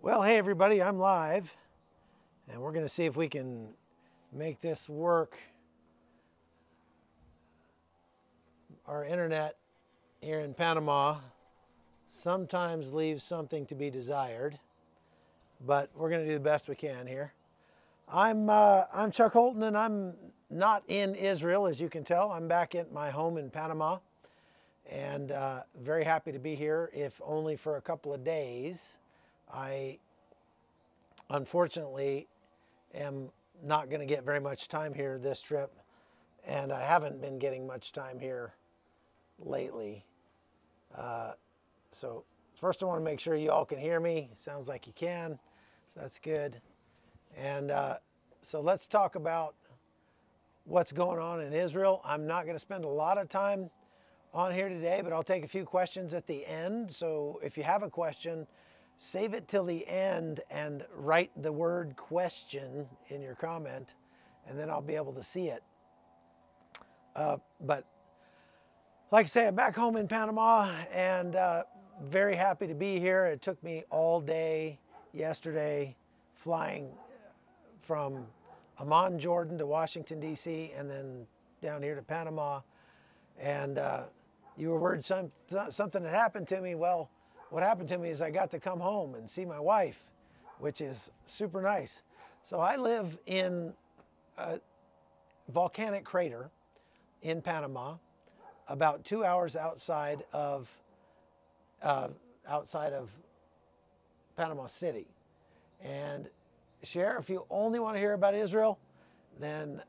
Well, hey everybody, I'm live, and we're going to see if we can make this work. Our internet here in Panama sometimes leaves something to be desired, but we're going to do the best we can here. I'm Chuck Holton, and I'm not in Israel, as you can tell. I'm back at my home in Panama, and very happy to be here, if only for a couple of days. I unfortunately am not going to get very much time here this trip, and I haven't been getting much time here lately. So first I want to make sure you all can hear me. Sounds like you can, so that's good. And so let's talk about what's going on in Israel. I'm not going to spend a lot of time on here today, but I'll take a few questions at the end. So if you have a question, save it till the end and write the word question in your comment, and then I'll be able to see it. But like I say, I'm back home in Panama, and very happy to be here. It took me all day yesterday flying from Amman, Jordan to Washington, D.C., and then down here to Panama. And you were worried something had happened to me. Well, what happened to me is I got to come home and see my wife, which is super nice. So I live in a volcanic crater in Panama, about 2 hours outside of Panama City. And Cher, if you only want to hear about Israel, then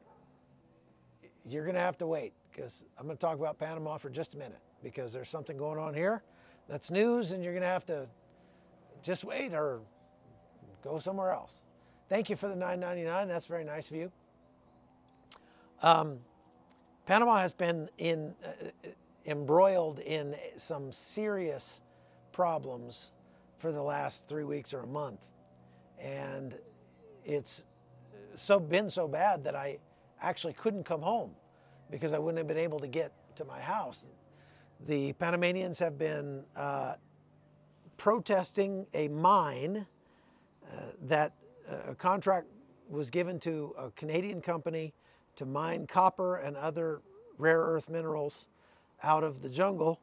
you're going to have to wait, because I'm going to talk about Panama for just a minute, because there's something going on here that's news, and you're going to have to just wait or go somewhere else. Thank you for the $9.99. That's very nice of you. Panama has been embroiled in some serious problems for the last 3 weeks or a month. And it's been so bad that I actually couldn't come home because I wouldn't have been able to get to my house. The Panamanians have been protesting a mine that a contract was given to a Canadian company to mine copper and other rare earth minerals out of the jungle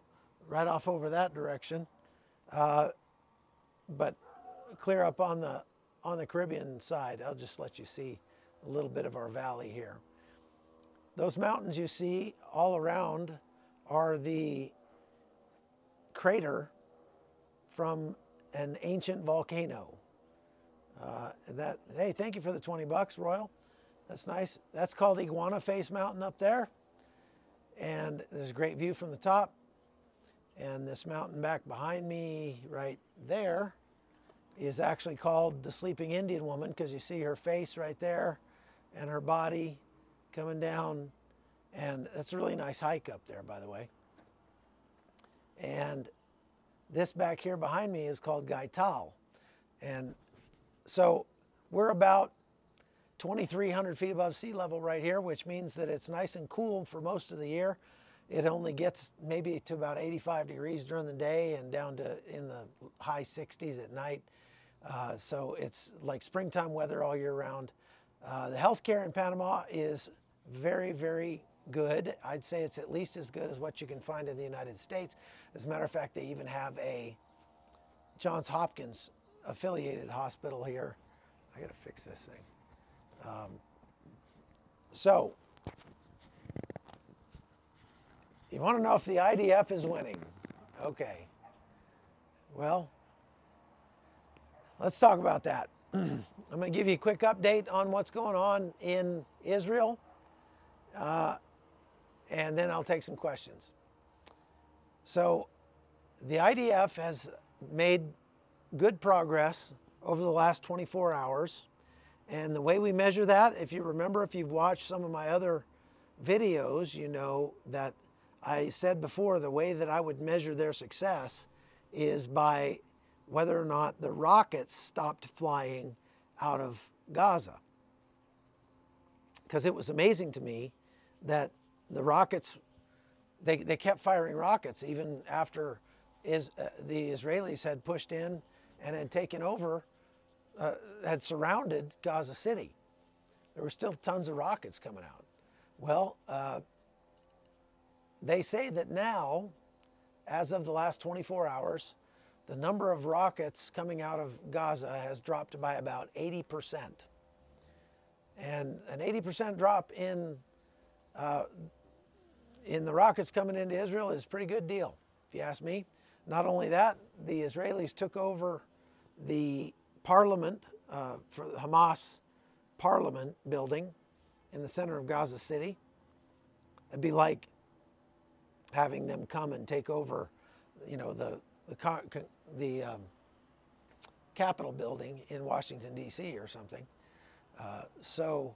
right off over that direction, but clear up on the Caribbean side. I'll just let you see a little bit of our valley here. Those mountains you see all around are the crater from an ancient volcano. Hey, thank you for the 20 bucks, Royal. That's nice. That's called Iguana Face Mountain up there. And there's a great view from the top. And this mountain back behind me right there is actually called the Sleeping Indian Woman, because you see her face right there and her body coming down. And that's a really nice hike up there, by the way. And this back here behind me is called Gaital. And so we're about 2,300 feet above sea level right here, which means that it's nice and cool for most of the year. It only gets maybe to about 85 degrees during the day and down to in the high 60s at night. So it's like springtime weather all year round. The healthcare in Panama is very, very good. I'd say it's at least as good as what you can find in the United States. As a matter of fact, they even have a Johns Hopkins affiliated hospital here. I gotta fix this thing. So, you want to know if the IDF is winning? Okay. Well, let's talk about that. I'm going to give you a quick update on what's going on in Israel, and then I'll take some questions. So, the IDF has made good progress over the last 24 hours. And the way we measure that, if you remember, if you've watched some of my other videos, you know that I said before the way that I would measure their success is by whether or not the rockets stopped flying out of Gaza. Because it was amazing to me that the rockets, they kept firing rockets even after the Israelis had pushed in and had taken over had surrounded Gaza City. There were still tons of rockets coming out. Well, they say that now, as of the last 24 hours, the number of rockets coming out of Gaza has dropped by about 80%. And an 80% drop in the rockets coming into Israel is a pretty good deal, if you ask me. Not only that, the Israelis took over the parliament, for the Hamas parliament building in the center of Gaza City. It'd be like having them come and take over, you know, the Capitol building in Washington, D.C. or something. So,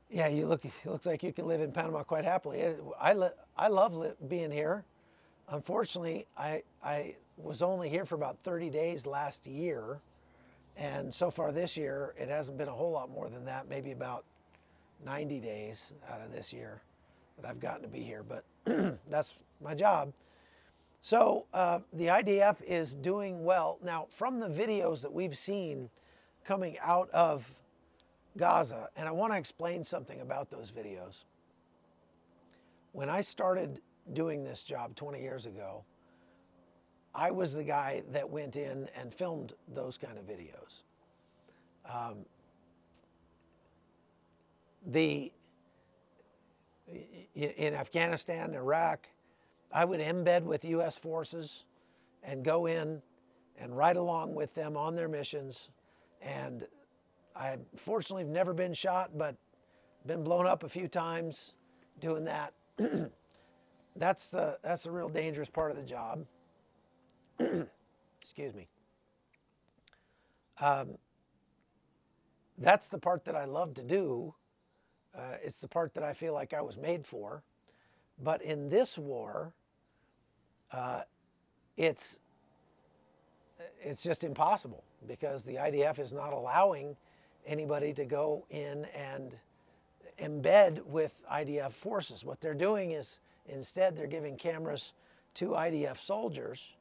yeah, it looks like you can live in Panama quite happily. I love being here. Unfortunately, I was only here for about 30 days last year. And so far this year, it hasn't been a whole lot more than that, maybe about 90 days out of this year that I've gotten to be here. But that's my job. So the IDF is doing well. Now, from the videos that we've seen coming out of Gaza, and I want to explain something about those videos. When I started doing this job 20 years ago, I was the guy that went in and filmed those kind of videos. In Afghanistan, Iraq, I would embed with U.S. forces and go in and ride along with them on their missions. And I fortunately have never been shot, but been blown up a few times doing that. That's the real dangerous part of the job. Excuse me. That's the part that I love to do. It's the part that I feel like I was made for. But in this war, it's just impossible because the IDF is not allowing anybody to go in and embed with IDF forces. What they're doing is instead they're giving cameras to IDF soldiers,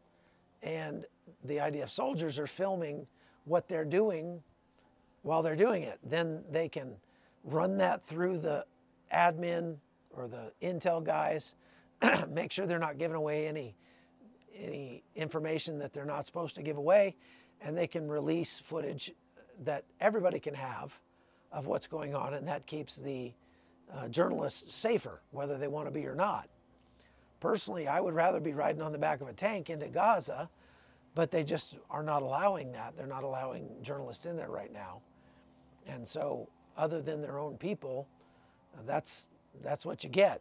and the IDF soldiers are filming what they're doing while they're doing it. Then they can run that through the admin or the intel guys, make sure they're not giving away any information that they're not supposed to give away, and they can release footage that everybody can have of what's going on, and that keeps the journalists safer, whether they want to be or not. Personally, I would rather be riding on the back of a tank into Gaza, but they just are not allowing that. They're not allowing journalists in there right now. And so, other than their own people, that's what you get.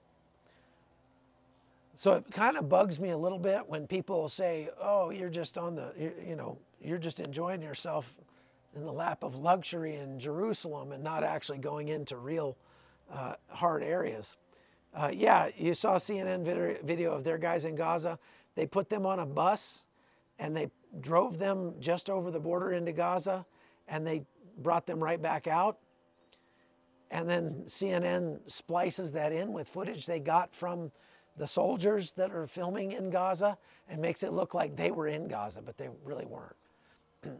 So it kind of bugs me a little bit when people say, oh, you're just on the, you're just enjoying yourself in the lap of luxury in Jerusalem and not actually going into real hard areas. Yeah, you saw CNN video of their guys in Gaza. They put them on a bus and they drove them just over the border into Gaza, and they brought them right back out. And then CNN splices that in with footage they got from the soldiers that are filming in Gaza and makes it look like they were in Gaza, but they really weren't.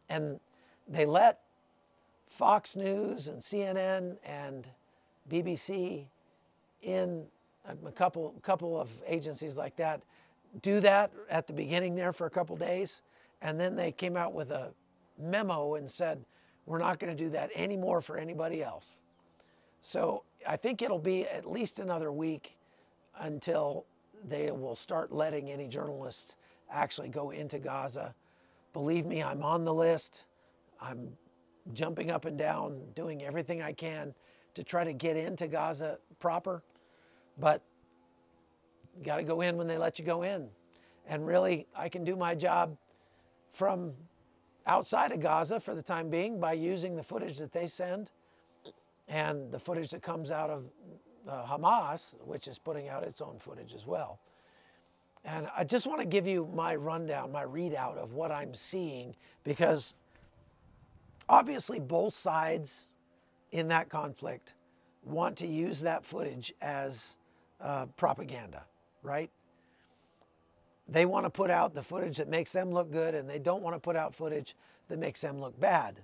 And they let Fox News and CNN and BBC in a couple of agencies like that do that at the beginning there for a couple days, and then they came out with a memo and said, we're not going to do that anymore for anybody else. So I think it'll be at least another week until they will start letting any journalists actually go into Gaza. Believe me, I'm on the list. I'm jumping up and down, doing everything I can to try to get into Gaza proper. But you got to go in when they let you go in. And really, I can do my job from outside of Gaza for the time being by using the footage that they send and the footage that comes out of Hamas, which is putting out its own footage as well. And I just want to give you my rundown, my readout of what I'm seeing, because obviously both sides in that conflict want to use that footage as propaganda, right? they want to put out the footage that makes them look good, and they don't want to put out footage that makes them look bad.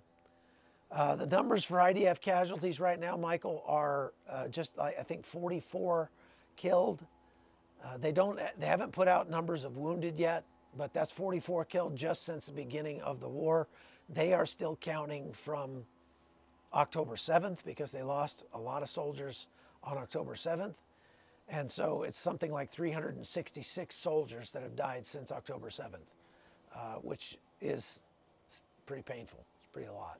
The numbers for IDF casualties right now, Michael, are just, I think, 44 killed. They haven't put out numbers of wounded yet, but that's 44 killed just since the beginning of the war. They are still counting from October 7th because they lost a lot of soldiers on October 7th. And so it's something like 366 soldiers that have died since October 7th, which is pretty painful. It's pretty a lot.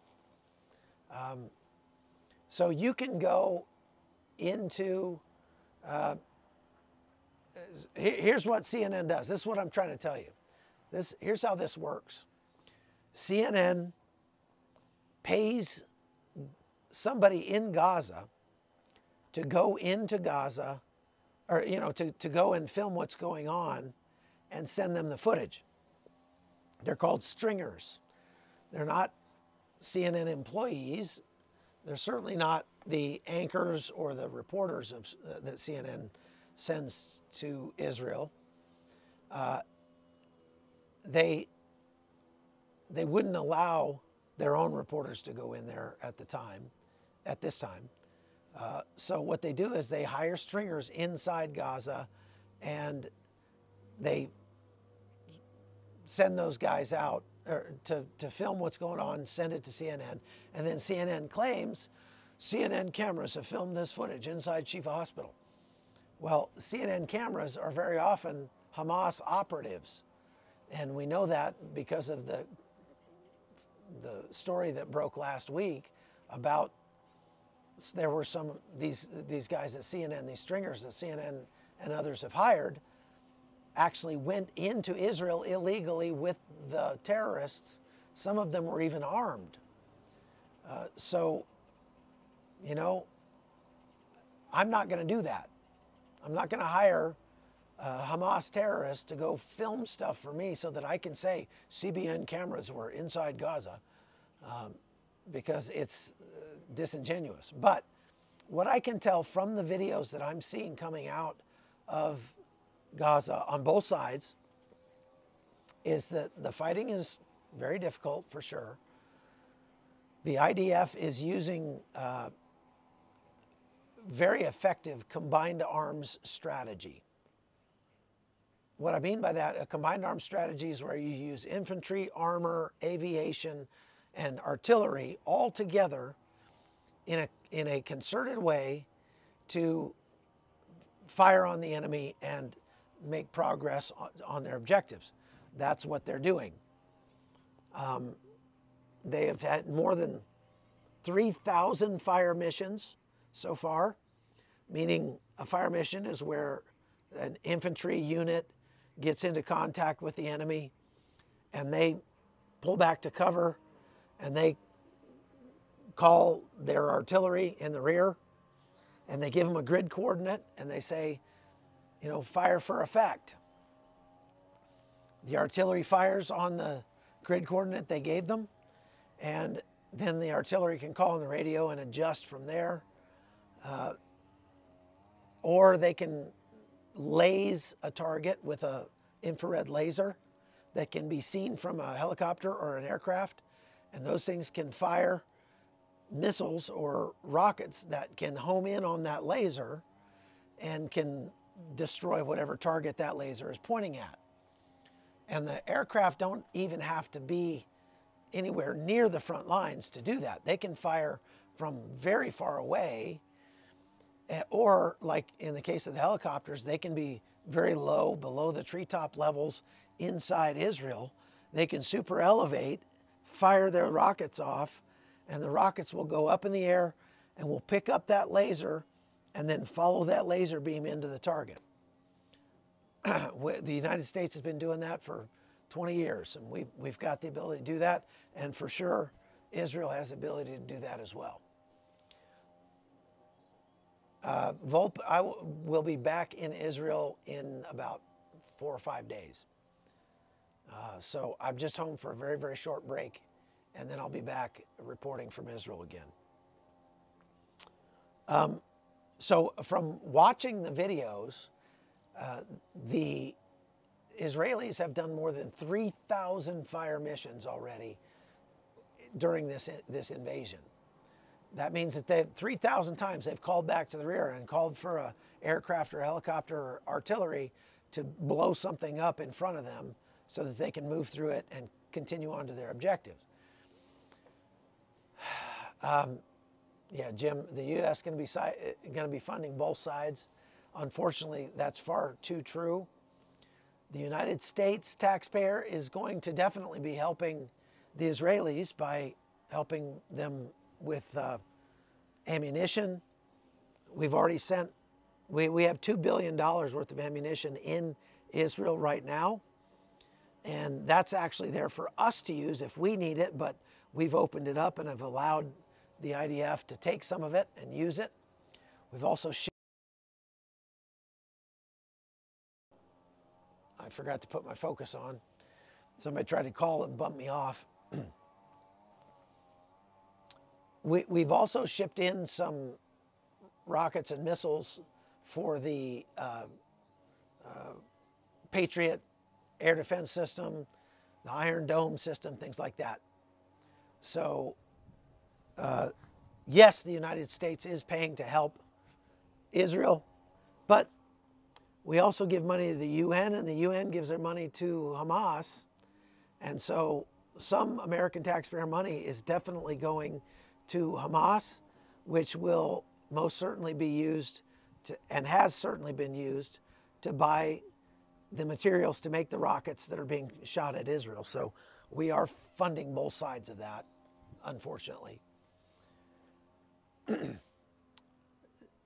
So you can go into, here's what CNN does. This is what I'm trying to tell you. Here's how this works. CNN pays somebody in Gaza to go into Gaza, or to go and film what's going on and send them the footage. They're called stringers. They're not CNN employees. They're certainly not the anchors or the reporters that CNN sends to Israel. They wouldn't allow their own reporters to go in there at this time. So what they do is they hire stringers inside Gaza, and they send those guys out to film what's going on, send it to CNN, and then CNN claims CNN cameras have filmed this footage inside Shifa Hospital. Well, CNN cameras are very often Hamas operatives, and we know that because of the story that broke last week about there were some these guys at CNN, these stringers that CNN and others have hired, actually went into Israel illegally with the terrorists. Some of them were even armed. So, I'm not going to do that. I'm not going to hire Hamas terrorists to go film stuff for me so that I can say CBN cameras were inside Gaza, because it's disingenuous. But what I can tell from the videos that I'm seeing coming out of Gaza on both sides is that the fighting is very difficult for sure. The IDF is using very effective combined arms strategy. What I mean by that, a combined arms strategy is where you use infantry, armor, aviation, and artillery all together in a concerted way to fire on the enemy and make progress on their objectives. That's what they're doing. They have had more than 3,000 fire missions so far, meaning a fire mission is where an infantry unit gets into contact with the enemy and they pull back to cover and they call their artillery in the rear and they give them a grid coordinate and they say, fire for effect. The artillery fires on the grid coordinate they gave them, and then the artillery can call on the radio and adjust from there. Or they can laze a target with an infrared laser that can be seen from a helicopter or an aircraft, and those things can fire missiles or rockets that can home in on that laser and can destroy whatever target that laser is pointing at. And the aircraft don't even have to be anywhere near the front lines to do that. They can fire from very far away, or like in the case of the helicopters, they can be very low, below the treetop levels inside Israel. They can super elevate, fire their rockets off, and the rockets will go up in the air and will pick up that laser and then follow that laser beam into the target. The United States has been doing that for 20 years, and we've got the ability to do that, and for sure, Israel has the ability to do that as well. I will be back in Israel in about 4 or 5 days. So I'm just home for a very, very short break, and then I'll be back reporting from Israel again. So from watching the videos, Israelis have done more than 3,000 fire missions already during this invasion. That means that they've 3,000 times they've called back to the rear and called for a aircraft or helicopter or artillery to blow something up in front of them so that they can move through it and continue on to their objectives. Yeah, Jim, the U.S. going to be funding both sides. Unfortunately, that's far too true. The United States taxpayer is going to definitely be helping the Israelis by helping them with ammunition. We've already sent, we have $2 billion worth of ammunition in Israel right now. And that's actually there for us to use if we need it, but we've opened it up and have allowed the IDF to take some of it and use it. We've also I forgot to put my focus on. Somebody tried to call and bump me off. We've also shipped in some rockets and missiles for the Patriot air defense system, the Iron Dome system, things like that. So, yes, the United States is paying to help Israel, but we also give money to the UN, and the UN gives their money to Hamas. And so some American taxpayer money is definitely going to Hamas, which will most certainly be used to, and has certainly been used, to buy the materials to make the rockets that are being shot at Israel. So we are funding both sides of that, unfortunately.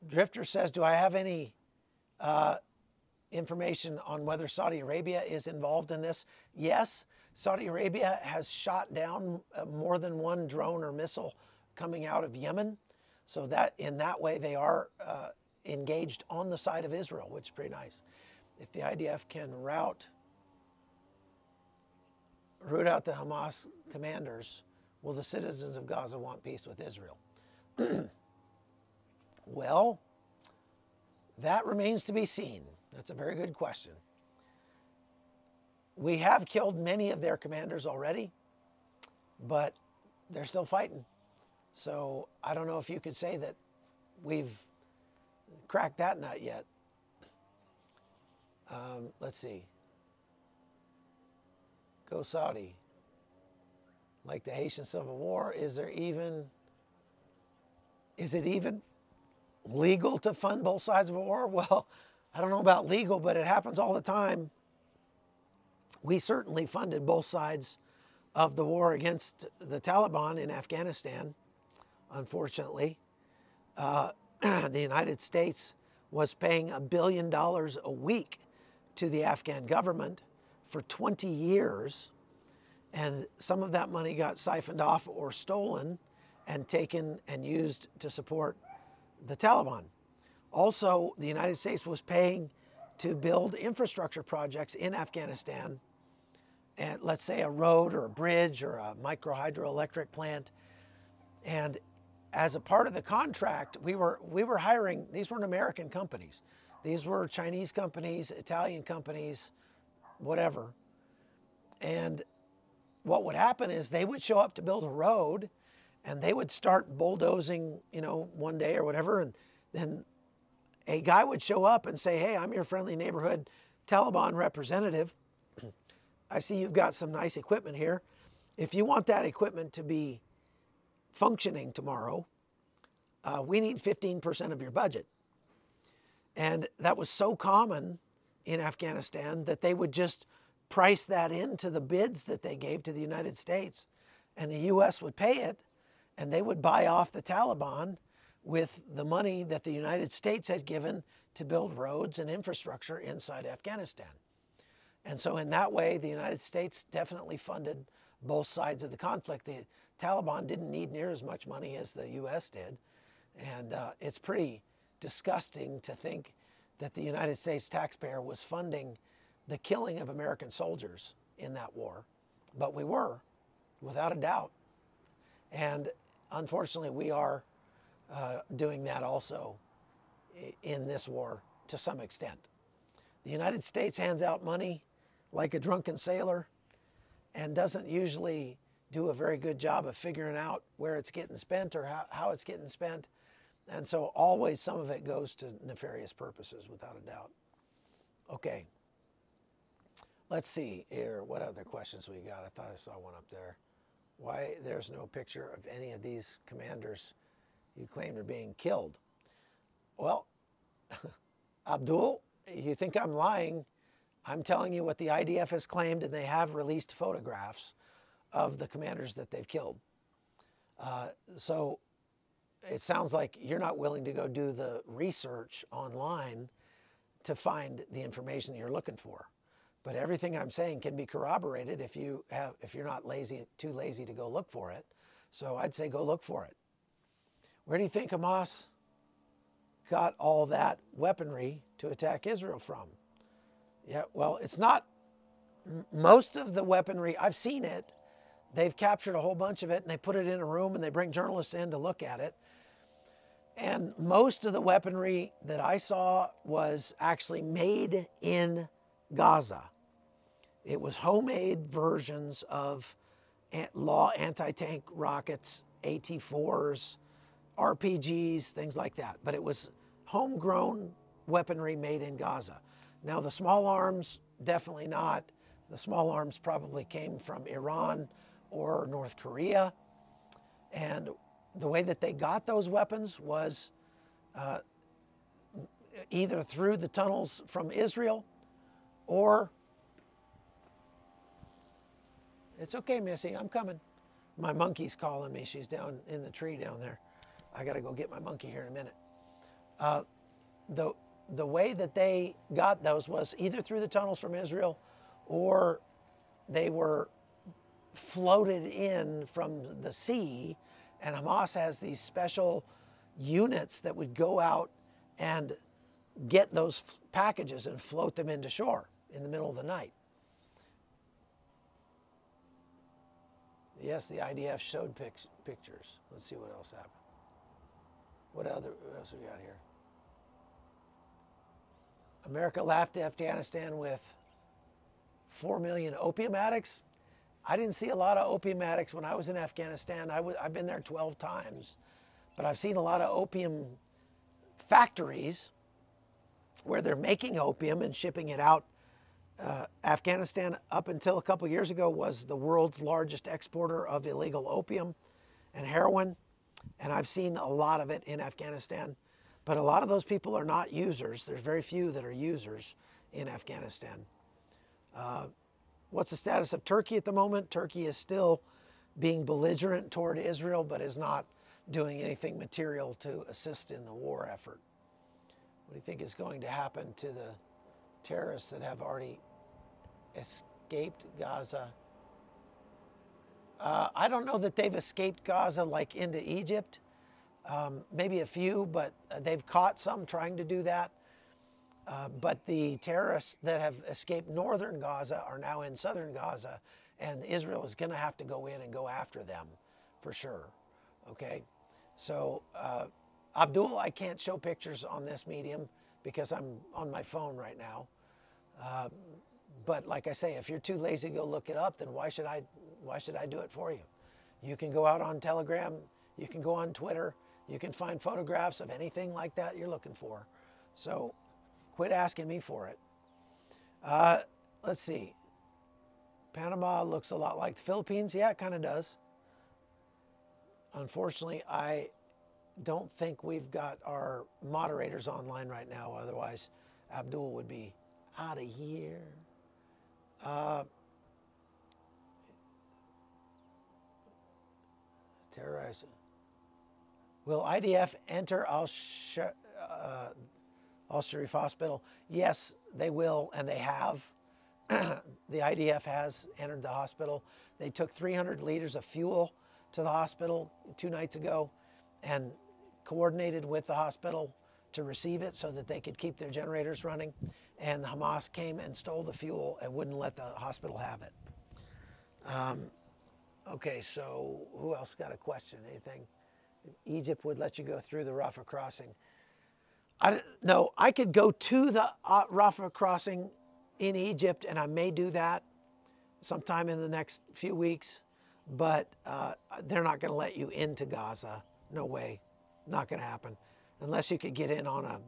Drifter says, do I have any information on whether Saudi Arabia is involved in this? Yes, Saudi Arabia has shot down more than one drone or missile coming out of Yemen. So that in that way they are engaged on the side of Israel, which is pretty nice. If the IDF can root out the Hamas commanders, will the citizens of Gaza want peace with Israel? Well, that remains to be seen. That's a very good question. We have killed many of their commanders already, but they're still fighting. So I don't know if you could say that we've cracked that nut yet. Let's see. Go Saudi. Like the Haitian Civil War, is it even legal to fund both sides of a war? Well, I don't know about legal, but it happens all the time. We certainly funded both sides of the war against the Taliban in Afghanistan, unfortunately. The United States was paying $1 billion a week to the Afghan government for 20 years. And some of that money got siphoned off or stolen and taken and used to support the Taliban. Also, the United States was paying to build infrastructure projects in Afghanistan, and let's say a road or a bridge or a micro hydroelectric plant. And as a part of the contract, we were hiring, these weren't American companies. These were Chinese companies, Italian companies, whatever. And what would happen is they would show up to build a road, and they would start bulldozing, one day or whatever, and then a guy would show up and say, hey, I'm your friendly neighborhood Taliban representative. I see you've got some nice equipment here. If you want that equipment to be functioning tomorrow, we need 15% of your budget. And that was so common in Afghanistan that they would just price that into the bids that they gave to the United States, and the U.S. would pay it, and they would buy off the Taliban with the money that the United States had given to build roads and infrastructure inside Afghanistan. And so in that way, the United States definitely funded both sides of the conflict. The Taliban didn't need near as much money as the U.S. did. And it's pretty disgusting to think that the United States taxpayer was funding the killing of American soldiers in that war. But we were, without a doubt. And unfortunately, we are doing that also in this war to some extent. The United States hands out money like a drunken sailor and doesn't usually do a very good job of figuring out where it's getting spent or how it's getting spent. And so always some of it goes to nefarious purposes, without a doubt. Okay. Let's see here. What other questions we got? I thought I saw one up there. Why there's no picture of any of these commanders you claim are being killed? Well, Abdul, you think I'm lying. I'm telling you what the IDF has claimed, and they have released photographs of the commanders that they've killed. So it sounds like you're not willing to go do the research online to find the information that you're looking for. But everything I'm saying can be corroborated if you're not too lazy to go look for it. So I'd say go look for it. Where do you think Hamas got all that weaponry to attack Israel from? Yeah, well, it's not most of the weaponry. I've seen it. They've captured a whole bunch of it and they put it in a room and they bring journalists in to look at it. And most of the weaponry that I saw was actually made in Gaza. It was homemade versions of Law anti-tank rockets, AT-4s, RPGs, things like that. But it was homegrown weaponry made in Gaza. Now the small arms, definitely not. The small arms probably came from Iran or North Korea. And the way that they got those weapons was either through the tunnels from Israel or... It's okay, Missy, I'm coming. My monkey's calling me. She's down in the tree down there. I got to go get my monkey here in a minute. The way that they got those was either through the tunnels from Israel or they were floated in from the sea, and Hamas has these special units that would go out and get those packages and float them into shore in the middle of the night. Yes, the IDF showed pictures. Let's see what else happened. What else have we got here? America laughed Afghanistan with 4 million opium addicts. I didn't see a lot of opium addicts when I was in Afghanistan. I've been there 12 times, but I've seen a lot of opium factories where they're making opium and shipping it out. Afghanistan, up until a couple years ago, was the world's largest exporter of illegal opium and heroin, and I've seen a lot of it in Afghanistan. But a lot of those people are not users. There's very few that are users in Afghanistan. What's the status of Turkey at the moment? Turkey is still being belligerent toward Israel, but is not doing anything material to assist in the war effort. What do you think is going to happen to the terrorists that have already escaped Gaza? I don't know that they've escaped Gaza like into Egypt. Maybe a few, but they've caught some trying to do that. But the terrorists that have escaped northern Gaza are now in southern Gaza, and Israel is going to have to go in and go after them for sure. Okay, so Abdul, I can't show pictures on this medium because I'm on my phone right now. But like I say, if you're too lazy to go look it up, then why should I do it for you? You can go out on Telegram, you can go on Twitter, you can find photographs of anything like that you're looking for. So quit asking me for it. Let's see. Panama looks a lot like the Philippines. Yeah, it kind of does. Unfortunately, I don't think we've got our moderators online right now. Otherwise, Abdul would be out of here. Terrorizing. Will IDF enter Al-Sharif Hospital? Yes, they will, and they have. The IDF has entered the hospital. They took 300 liters of fuel to the hospital 2 nights ago and coordinated with the hospital to receive it so that they could keep their generators running. And Hamas came and stole the fuel and wouldn't let the hospital have it. Okay, so who else got a question? Anything? Egypt would let you go through the Rafah crossing. No, I could go to the Rafah crossing in Egypt, and I may do that sometime in the next few weeks, but they're not going to let you into Gaza. No way. Not going to happen. Unless you could get in on a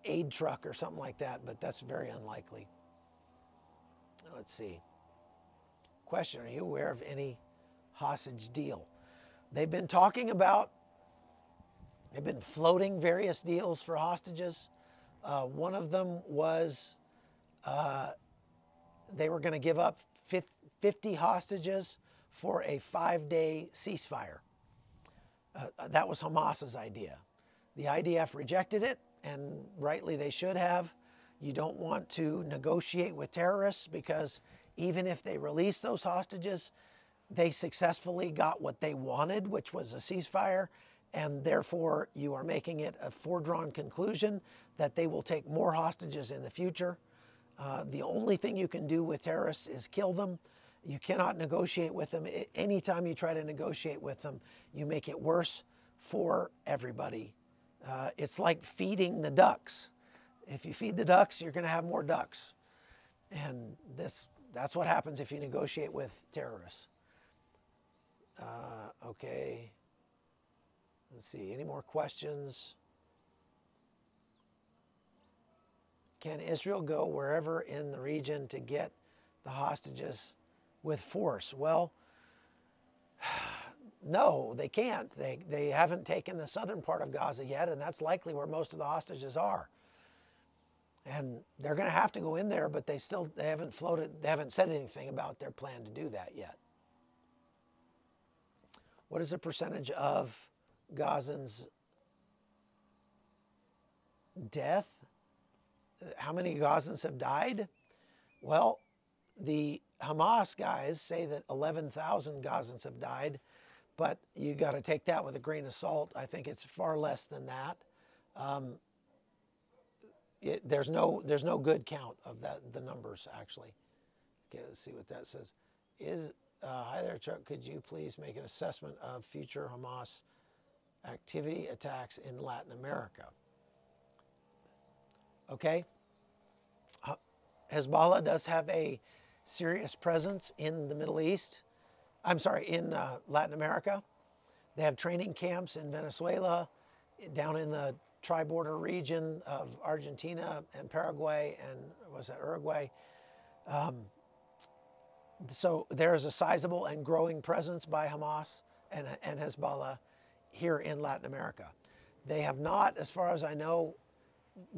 aid truck or something like that, but that's very unlikely. Let's see. Question, are you aware of any hostage deal? They've been talking about, they've been floating various deals for hostages. One of them was they were going to give up 50 hostages for a 5-day ceasefire. That was Hamas's idea. The IDF rejected it, and rightly they should have. You don't want to negotiate with terrorists because even if they release those hostages, they successfully got what they wanted, which was a ceasefire, and therefore you are making it a foregone conclusion that they will take more hostages in the future. The only thing you can do with terrorists is kill them. You cannot negotiate with them. Anytime you try to negotiate with them, you make it worse for everybody. It's like feeding the ducks. If you feed the ducks, you're going to have more ducks. And that's what happens if you negotiate with terrorists. Okay. Let's see. Any more questions? Can Israel go wherever in the region to get the hostages with force? Well, no, they can't. They haven't taken the southern part of Gaza yet, and that's likely where most of the hostages are. And they're going to have to go in there, but they haven't said anything about their plan to do that yet. What is the percentage of Gazans' death? How many Gazans have died? Well, the Hamas guys say that 11,000 Gazans have died, but you got to take that with a grain of salt. I think it's far less than that. There's no good count of the numbers, actually. Okay, let's see what that says. Hi there, Chuck. Could you please make an assessment of future Hamas activity attacks in Latin America? Okay. Hezbollah does have a serious presence in the Middle East. I'm sorry, in Latin America. They have training camps in Venezuela, down in the tri-border region of Argentina and Paraguay and was that Uruguay. So there's a sizable and growing presence by Hamas and Hezbollah here in Latin America. They have not, as far as I know,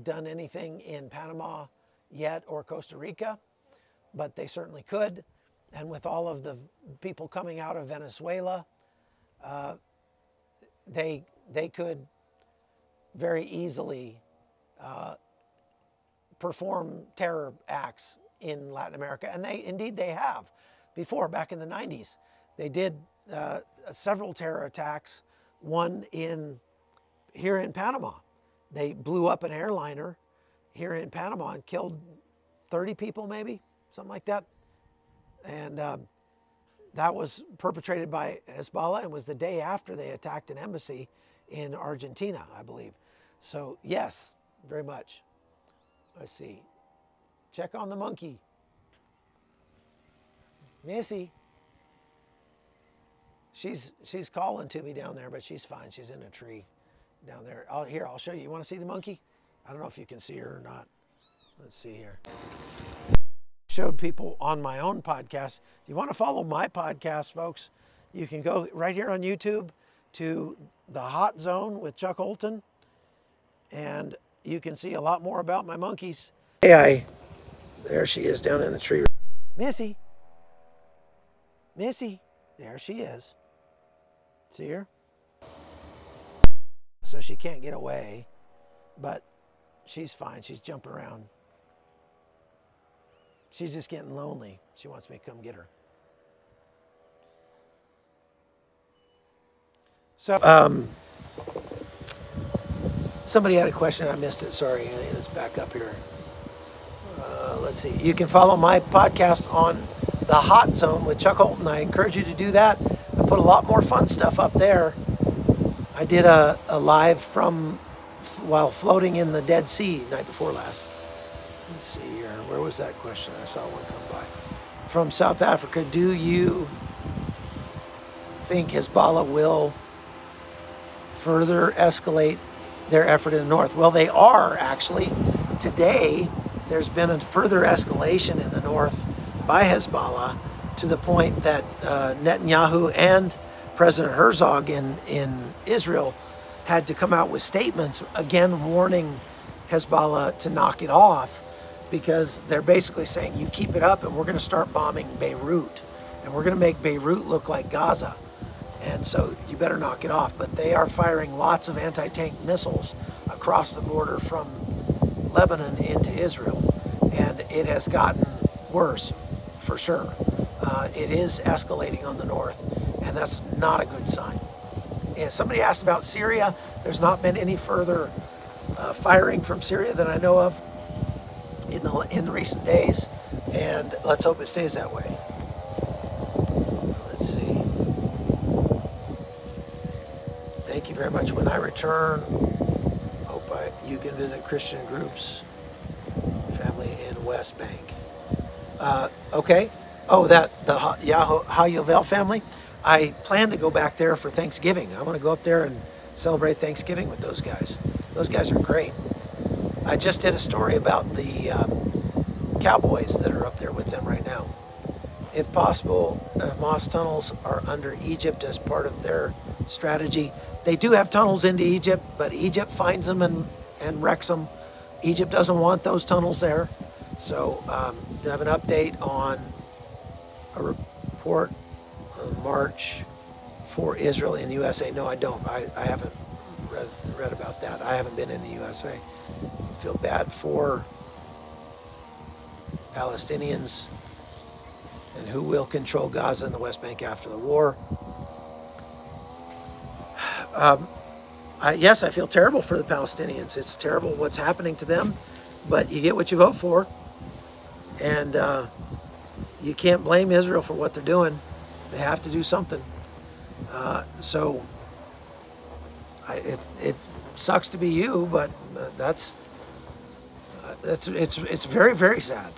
done anything in Panama yet or Costa Rica, but they certainly could. And with all of the people coming out of Venezuela, they could very easily perform terror acts in Latin America. And indeed they have before, back in the 90s. They did several terror attacks, one here in Panama. They blew up an airliner here in Panama and killed 30 people maybe, something like that. And that was perpetrated by Hezbollah and was the day after they attacked an embassy in Argentina, I believe. So yes, very much. Let's see. Check on the monkey. Missy. She's calling to me down there, but she's fine. She's in a tree down there. I'll show you. You want to see the monkey? I don't know if you can see her or not. Let's see here. Showed people on my own podcast. If you want to follow my podcast, folks, you can go right here on YouTube to The Hot Zone with Chuck Holton, and you can see a lot more about my monkeys. Hey, there she is down in the tree. Missy. Missy. There she is. See her? So she can't get away, but she's fine. She's jumping around. She's just getting lonely. She wants me to come get her. So, somebody had a question. I missed it. Sorry. Let's back up here. Let's see. You can follow my podcast on The Hot Zone with Chuck Holton. I encourage you to do that. I put a lot more fun stuff up there. I did a live from while floating in the Dead Sea night before last. Let's see here. Where was that question? I saw one come by. From South Africa, do you think Hezbollah will further escalate their effort in the north? Well, they are actually. Today, there's been a further escalation in the north by Hezbollah to the point that Netanyahu and President Herzog in Israel had to come out with statements again warning Hezbollah to knock it off, because they're basically saying, you keep it up and we're going to start bombing Beirut, and we're going to make Beirut look like Gaza, and so you better knock it off. But they are firing lots of anti-tank missiles across the border from Lebanon into Israel, and it has gotten worse for sure. It is escalating on the north, and that's not a good sign. And somebody asked about Syria. There's not been any further firing from Syria that I know of in the recent days, and let's hope it stays that way. Let's see. Thank you very much. When I return, hope you can visit Christian groups, family in West Bank. Okay. Oh, the Hayovel family. I plan to go back there for Thanksgiving. I want to go up there and celebrate Thanksgiving with those guys. Those guys are great. I just did a story about the cowboys that are up there with them right now. If possible, Hamas tunnels are under Egypt as part of their strategy. They do have tunnels into Egypt, but Egypt finds them and wrecks them. Egypt doesn't want those tunnels there. So to have an update on a report on March for Israel in the USA. No, I don't. I haven't read about that. I haven't been in the USA. I feel bad for Palestinians and who will control Gaza and the West Bank after the war. Yes, I feel terrible for the Palestinians. It's terrible what's happening to them, but you get what you vote for. And you can't blame Israel for what they're doing. They have to do something. So it sucks to be you, but it's very, very sad.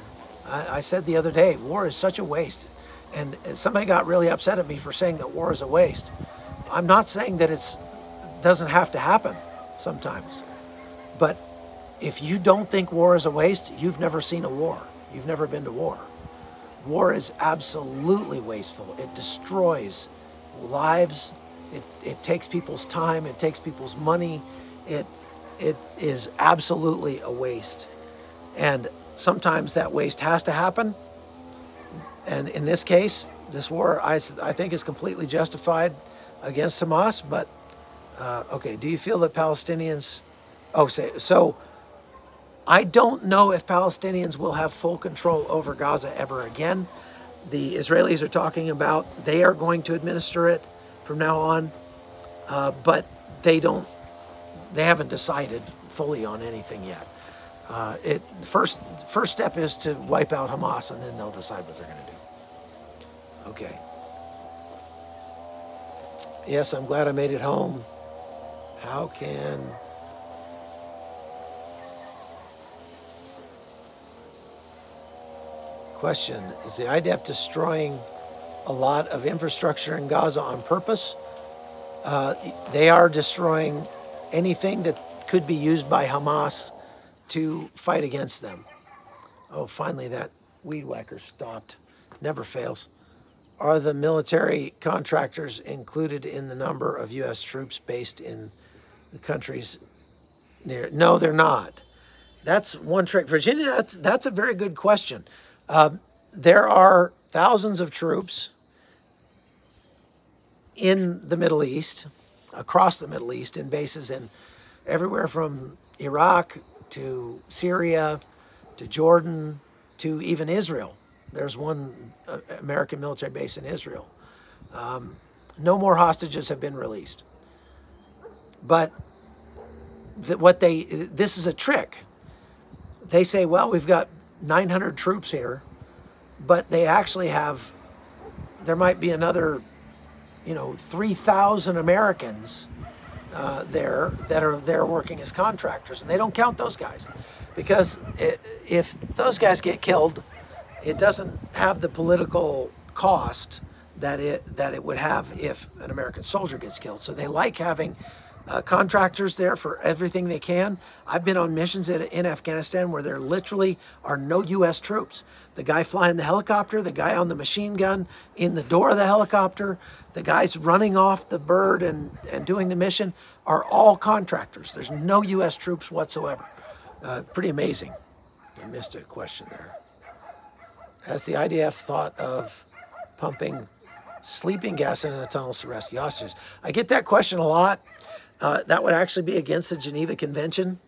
I said the other day, war is such a waste. And somebody got really upset at me for saying that war is a waste. I'm not saying that it doesn't have to happen sometimes. But if you don't think war is a waste, you've never seen a war. You've never been to war. War is absolutely wasteful. It destroys lives. It takes people's time. It takes people's money. It is absolutely a waste. And sometimes that waste has to happen. And in this case, this war, I think, is completely justified against Hamas. But, okay, do you feel that Palestinians... Oh, so I don't know if Palestinians will have full control over Gaza ever again. The Israelis are talking about they are going to administer it from now on, but they haven't decided fully on anything yet. First step is to wipe out Hamas, and then they'll decide what they're going to do. Okay. Yes, I'm glad I made it home. How can... Question, is the IDF destroying a lot of infrastructure in Gaza on purpose? They are destroying anything that could be used by Hamas to fight against them. Oh, finally that weed whacker stopped. Never fails. Are the military contractors included in the number of U.S. troops based in the countries near? No, they're not. That's one trick. Virginia, that's a very good question. There are thousands of troops in the Middle East, across the Middle East, in bases in everywhere from Iraq to Syria to Jordan to even Israel. There's one American military base in Israel. No more hostages have been released. But this is a trick. They say, well, we've got 900 troops here, but they actually have, there might be another, 3,000 Americans there that are there working as contractors, and they don't count those guys, because if those guys get killed, it doesn't have the political cost that it would have if an American soldier gets killed. So they like having contractors there for everything they can. I've been on missions in Afghanistan where there literally are no U.S. troops. The guy flying the helicopter, the guy on the machine gun in the door of the helicopter, the guys running off the bird and doing the mission are all contractors. There's no U.S. troops whatsoever. Pretty amazing. I missed a question there. Has the IDF thought of pumping sleeping gas into the tunnels to rescue hostages? I get that question a lot. That would actually be against the Geneva Convention.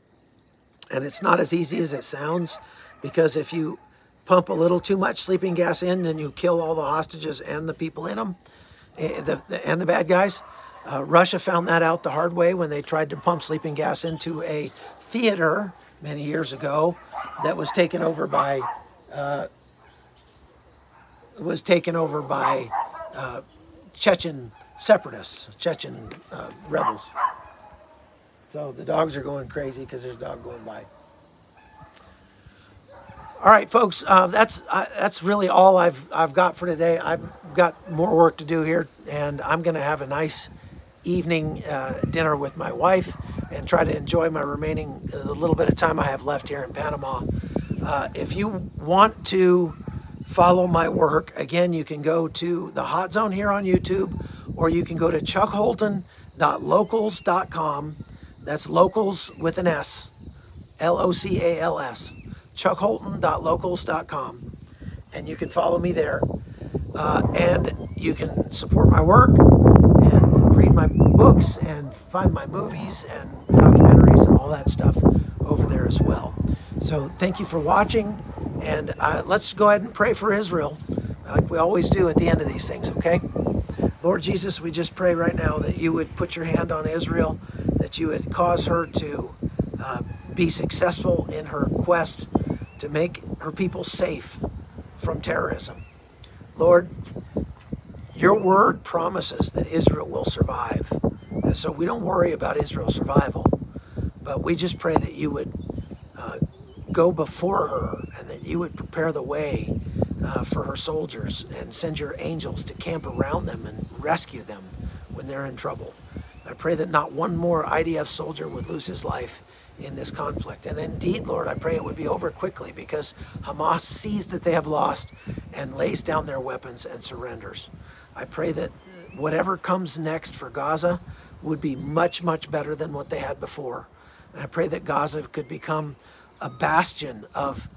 And it's not as easy as it sounds, because if you pump a little too much sleeping gas in, then you kill all the hostages and the people in them, and the bad guys. Russia found that out the hard way when they tried to pump sleeping gas into a theater many years ago that was taken over by Chechen separatists, Chechen rebels. So the dogs are going crazy because there's a dog going by. All right, folks, that's really all I've got for today. I've got more work to do here, and I'm going to have a nice evening dinner with my wife and try to enjoy my remaining the little bit of time I have left here in Panama. If you want to follow my work, again, you can go to the Hot Zone here on YouTube, or you can go to chuckholton.locals.com. That's locals with an S, Locals, chuckholton.locals.com. And you can follow me there. And you can support my work and read my books and find my movies and documentaries and all that stuff over there as well. So thank you for watching, and let's go ahead and pray for Israel like we always do at the end of these things, okay? Lord Jesus, we just pray right now that you would put your hand on Israel, that you would cause her to be successful in her quest to make her people safe from terrorism. Lord, your word promises that Israel will survive. And so we don't worry about Israel's survival, but we just pray that you would go before her and that you would prepare the way for her soldiers and send your angels to camp around them and rescue them when they're in trouble. I pray that not one more IDF soldier would lose his life in this conflict. And indeed, Lord, I pray it would be over quickly, because Hamas sees that they have lost and lays down their weapons and surrenders. I pray that whatever comes next for Gaza would be much, much better than what they had before. And I pray that Gaza could become a bastion of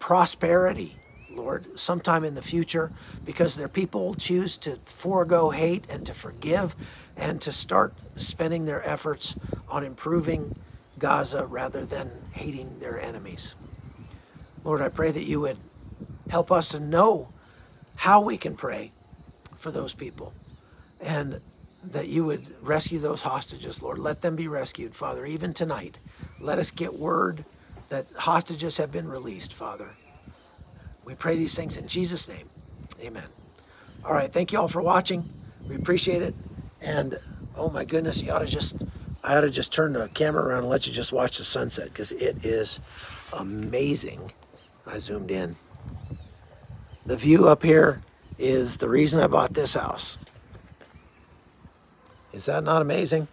prosperity, Lord, sometime in the future, because their people choose to forego hate and to forgive and to start spending their efforts on improving Gaza rather than hating their enemies. Lord, I pray that you would help us to know how we can pray for those people, and that you would rescue those hostages, Lord. Let them be rescued, Father, even tonight. Let us get word that hostages have been released, Father. We pray these things in Jesus' name. Amen. All right, thank you all for watching. We appreciate it. And oh my goodness, I ought to just turn the camera around and let you just watch the sunset, because it is amazing. I zoomed in. The view up here is the reason I bought this house. Is that not amazing?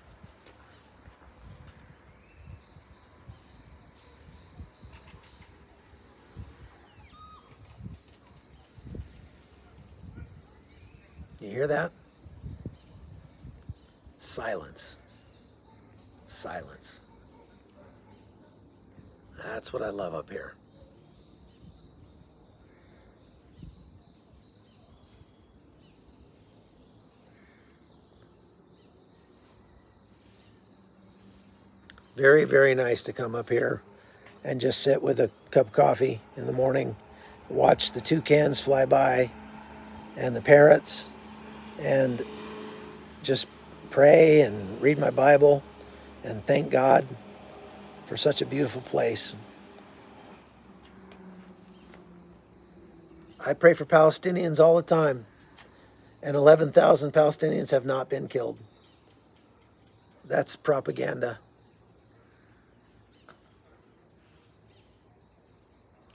You hear that? Silence. Silence. That's what I love up here. Very, very nice to come up here and just sit with a cup of coffee in the morning, watch the toucans fly by and the parrots, and just pray and read my Bible and thank God for such a beautiful place. I pray for Palestinians all the time, and 11,000 Palestinians have not been killed. That's propaganda.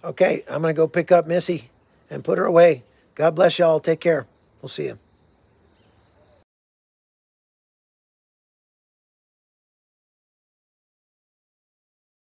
Okay, I'm going to go pick up Missy and put her away. God bless y'all. Take care. We'll see you.